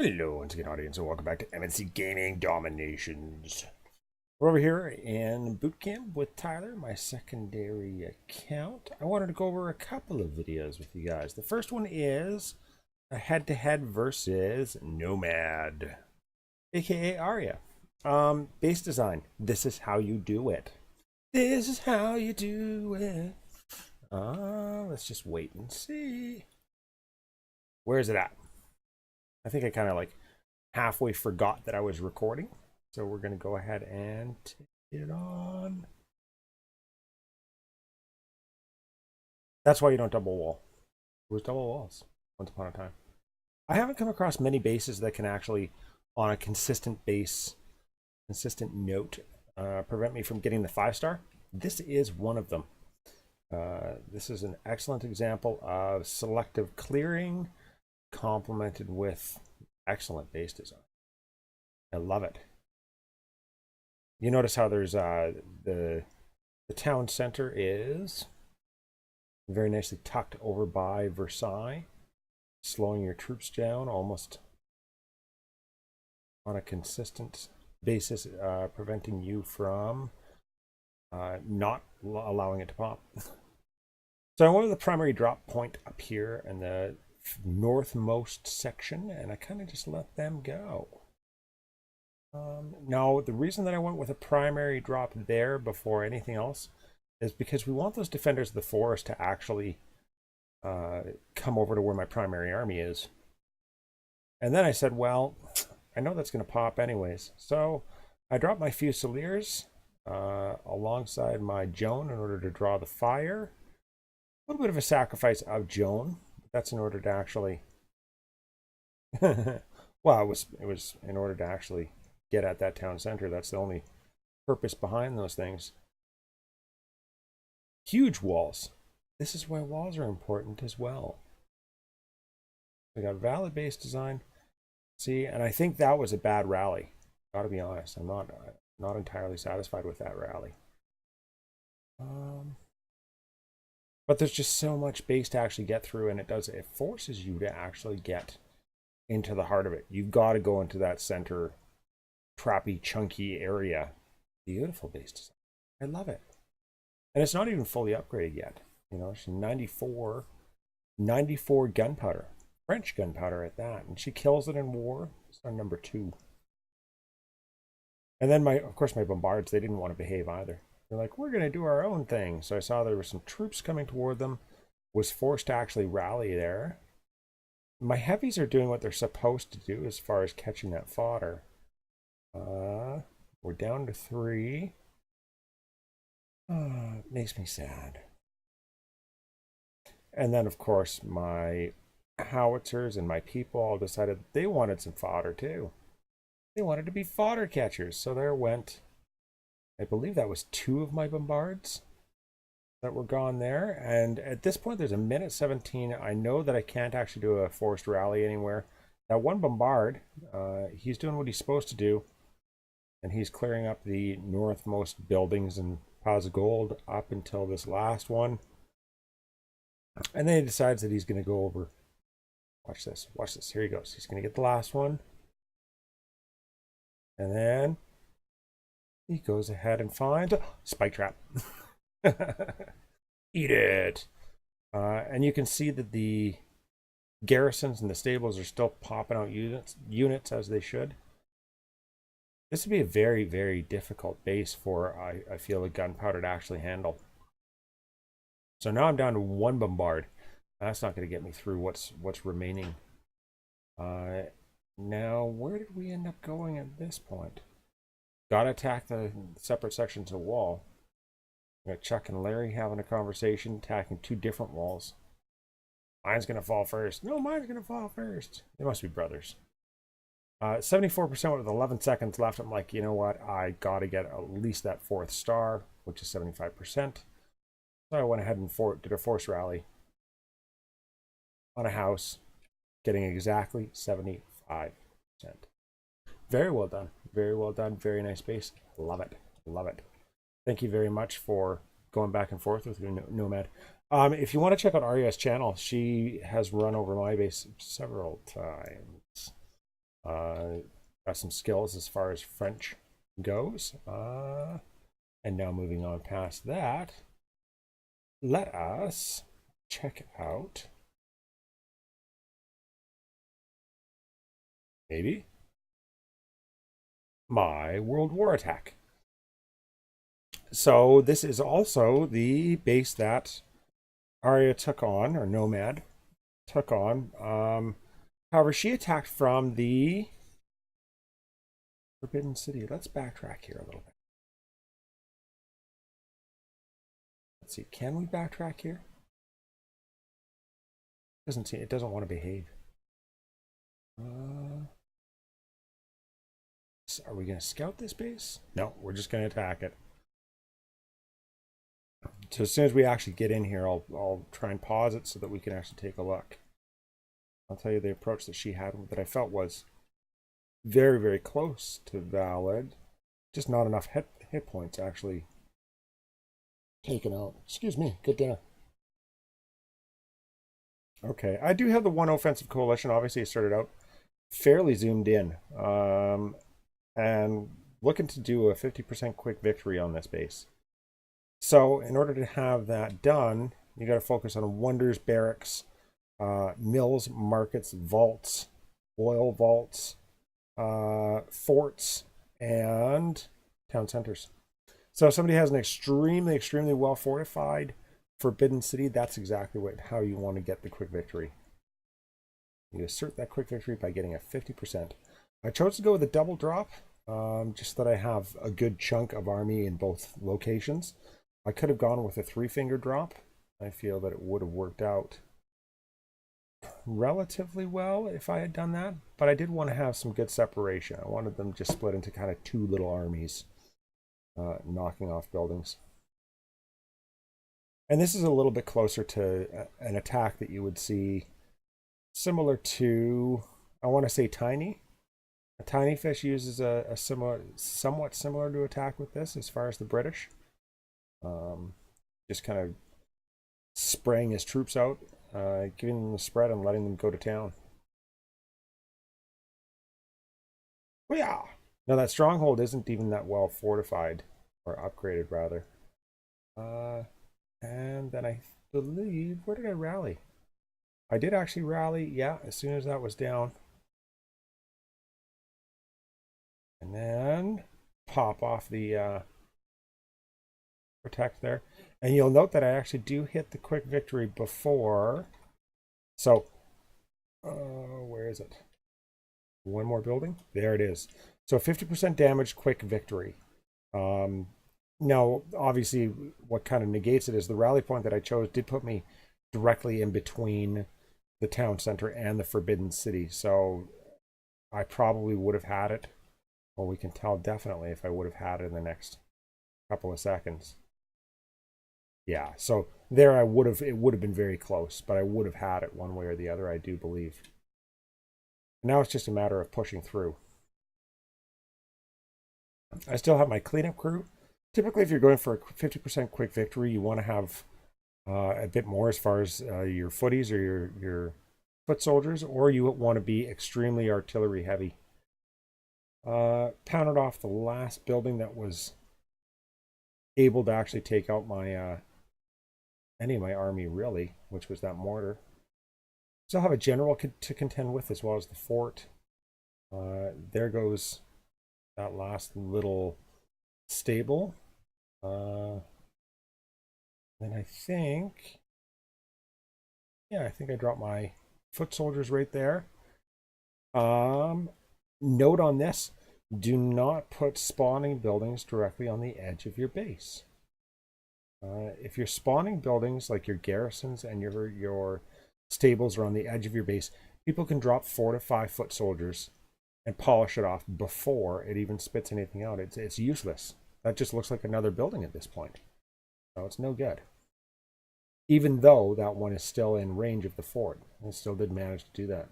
Hello, once again, audience, and welcome back to MNC Gaming DomiNations. We're over here in boot camp with Tyler, my secondary account. I wanted to go over a couple of videos with you guys. The first one is a head-to-head versus Nomad, aka Arya. Base design. This is how you do it. This is how you do it. Let's just wait and see. Where is it at? I think I kind of like halfway forgot that I was recording. So we're going to go ahead and take it on. That's why you don't double wall. It was double walls once upon a time. I haven't come across many bases that can actually, on a consistent base, consistent note, prevent me from getting the 5-star. This is one of them. This is an excellent example of selective clearing complemented with excellent base design. I love it. You notice how there's the town center is very nicely tucked over by Versailles, slowing your troops down almost on a consistent basis, preventing you from not allowing it to pop. So I went with the primary drop point up here and the northmost section, and I kind of just let them go. Now, the reason that I went with a primary drop there before anything else is because we want those defenders of the forest to actually come over to where my primary army is. And then I said, well, I know that's going to pop anyways. So I dropped my Fusiliers alongside my Joan in order to draw the fire. A little bit of a sacrifice of Joan. That's in order to actually, well, it was in order to actually get at that town center. That's the only purpose behind those things. Huge walls. This is why walls are important as well. We got valid base design. See, and I think that was a bad rally. Got to be honest, I'm not entirely satisfied with that rally. But there's just so much base to actually get through, and it forces you to actually get into the heart of it. You've got to go into that center trappy, chunky area. Beautiful base design. I love it. And it's not even fully upgraded yet. You know, she's 94 gunpowder. French gunpowder at that. And she kills it in war. It's our number 2. And then of course my bombards, they didn't want to behave either. They're like, we're going to do our own thing. So I saw there were some troops coming toward them. Was forced to actually rally there. My heavies are doing what they're supposed to do as far as catching that fodder. We're down to 3. It makes me sad. And then, of course, my howitzers and my people all decided they wanted some fodder too. They wanted to be fodder catchers. So there went, I believe that was 2 of my bombards that were gone there. And at this point, there's a minute 17. I know that I can't actually do a forced rally anywhere. That one bombard, he's doing what he's supposed to do. And he's clearing up the northmost buildings and piles of gold up until this last one. And then he decides that he's going to go over. Watch this. Watch this. Here he goes. He's going to get the last one. And then he goes ahead and finds a spike trap. Eat it. And you can see that the garrisons and the stables are still popping out units as they should. This would be a very, very difficult base for, I feel, a gunpowder to actually handle. So now I'm down to 1 bombard. That's not going to get me through what's remaining. Now, where did we end up going at this point? Got to attack the separate sections of wall. We got Chuck and Larry having a conversation, attacking 2 different walls. Mine's going to fall first. No, mine's going to fall first. They must be brothers. 74% with 11 seconds left. I'm like, you know what? I got to get at least that 4th star, which is 75%. So I went ahead and did a force rally on a house, getting exactly 75%. Very well done. Very well done. Very nice base. Love it. Love it. Thank you very much for going back and forth with your Nomad. If you want to check out Arya's channel, she has run over my base several times. Got some skills as far as French goes. And now moving on past that, let us check out maybe my World War attack. So this is also the base that Arya took on, or Nomad took on. However, she attacked from the Forbidden City. Let's backtrack here a little bit. Let's see, can we backtrack here? It doesn't want to behave. Are we going to scout this base? No, we're just going to attack it. So as soon as we actually get in here, I'll try and pause it so that we can actually take a look. I'll tell you the approach that she had that I felt was very, very close to valid. Just not enough hit points actually taken out. Excuse me, good dinner. Okay, I do have the one offensive coalition. Obviously, I started out fairly zoomed in. And looking to do a 50% quick victory on this base. So in order to have that done, you got to focus on wonders, barracks, mills, markets, vaults, oil vaults, forts, and town centers. So if somebody has an extremely, extremely well fortified Forbidden City, that's exactly how you want to get the quick victory. You assert that quick victory by getting a 50%. I chose to go with a double drop, just that I have a good chunk of army in both locations. I could have gone with a 3-finger drop. I feel that it would have worked out relatively well if I had done that, but I did want to have some good separation. I wanted them just split into kind of two little armies, knocking off buildings. And this is a little bit closer to an attack that you would see similar to, I want to say, Tiny. A Tiny Fish uses a somewhat similar to attack with this as far as the British. Just kind of spraying his troops out, giving them the spread and letting them go to town. Oh yeah! Now that stronghold isn't even that well fortified, or upgraded rather. And then I believe, where did I rally? I did actually rally, yeah, as soon as that was down. And then pop off the protect there. And you'll note that I actually do hit the quick victory before. So, where is it? One more building? There it is. So 50% damage, quick victory. Now, obviously, what kind of negates it is the rally point that I chose did put me directly in between the town center and the Forbidden City. So I probably would have had it. Well, we can tell definitely if I would have had it in the next couple of seconds. Yeah, so there it would have been very close, but I would have had it one way or the other, I do believe. Now it's just a matter of pushing through. I still have my cleanup crew. Typically, if you're going for a 50% quick victory, you want to have a bit more as far as your footies or your foot soldiers, or you want to be extremely artillery heavy. Pounded off the last building that was able to actually take out my any of my army really, which was that mortar. Still have a general to contend with as well as the fort. There goes that last little stable. Then I think, yeah, I think I dropped my foot soldiers right there. Note on this, do not put spawning buildings directly on the edge of your base. If you're spawning buildings like your garrisons and your stables are on the edge of your base, people can drop 4 to 5 foot soldiers and polish it off before it even spits anything out. It's useless. That just looks like another building at this point. So it's no good. Even though that one is still in range of the fort. It still did manage to do that.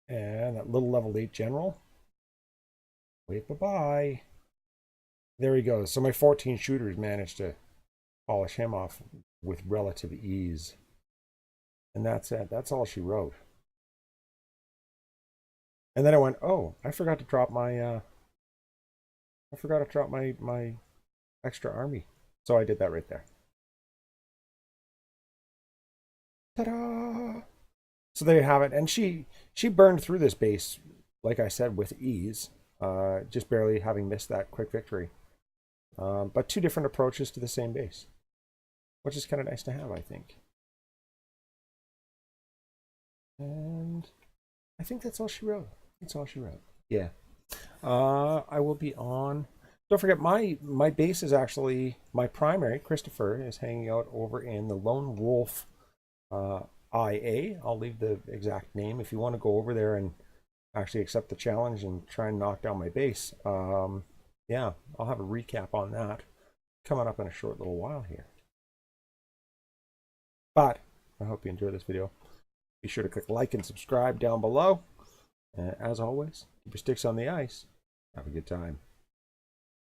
And that little level 8 general. Wait, bye-bye. There he goes. So my 14 shooters managed to polish him off with relative ease. And that's it. That's all she wrote. And then I went, oh, I forgot to drop my my extra army. So I did that right there. Ta-da! So there you have it. And she burned through this base, like I said, with ease, just barely having missed that quick victory. But two different approaches to the same base, which is kind of nice to have, I think. And I think that's all she wrote. That's all she wrote. Yeah. I will be on. Don't forget, my base is actually, my primary, Christopher, is hanging out over in the Lone Wolf IA. I'll leave the exact name if you want to go over there and actually accept the challenge and try and knock down my base. Yeah, I'll have a recap on that coming up in a short little while here. But I hope you enjoyed this video. Be sure to click like and subscribe down below. As always, keep your sticks on the ice. Have a good time.